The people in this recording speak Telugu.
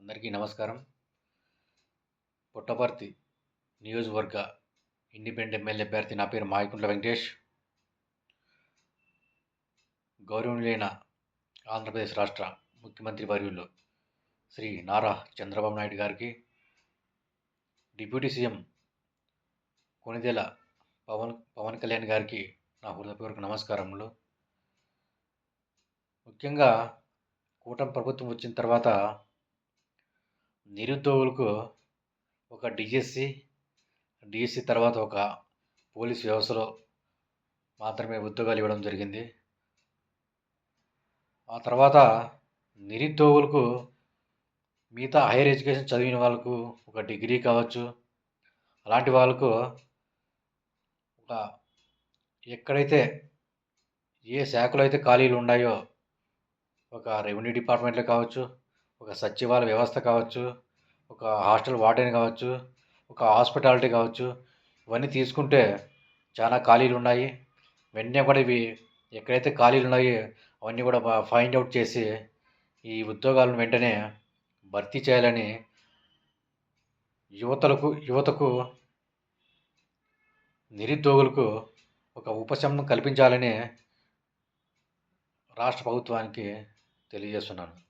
అందరికీ నమస్కారం. పుట్టపర్తి నియోజకవర్గ ఇండిపెండెంట్ ఎమ్మెల్యే అభ్యర్థి నా పేరు మాయకుంట్ల వెంకటేష్. గౌరవనీయులైన ఆంధ్రప్రదేశ్ రాష్ట్ర ముఖ్యమంత్రి వర్యులు శ్రీ నారా చంద్రబాబు నాయుడు గారికి, డిప్యూటీ సీఎం కొణిదెల పవన్ కళ్యాణ్ గారికి నా హృదయపూర్వక నమస్కారములు. ముఖ్యంగా కూటమి ప్రభుత్వం వచ్చిన తర్వాత నిరుద్యోగులకు ఒక డిఎస్సి తర్వాత ఒక పోలీస్ వ్యవస్థలో మాత్రమే ఉద్యోగాలు ఇవ్వడం జరిగింది. ఆ తర్వాత నిరుద్యోగులకు మిగతా హైయర్ ఎడ్యుకేషన్ చదివిన వాళ్ళకు ఒక డిగ్రీ కావచ్చు, అలాంటి వాళ్ళకు ఒక ఎక్కడైతే ఏ శాఖలో అయితే ఖాళీలు ఉన్నాయో, ఒక రెవెన్యూ డిపార్ట్మెంట్లో కావచ్చు, ఒక సచివాలయ వ్యవస్థ కావచ్చు, ఒక హాస్టల్ వార్డెన్ కావచ్చు, ఒక హాస్పిటాలిటీ కావచ్చు, ఇవన్నీ తీసుకుంటే చాలా ఖాళీలు ఉన్నాయి. వెంటనే కూడా ఇవి ఎక్కడైతే ఖాళీలు ఉన్నాయో అవన్నీ కూడా ఫైండ్ అవుట్ చేసి ఈ ఉద్యోగాలను వెంటనే భర్తీ చేయాలని యువతకు నిరుద్యోగులకు ఒక ఉపశమనం కల్పించాలని రాష్ట్ర ప్రభుత్వానికి తెలియజేస్తున్నాను.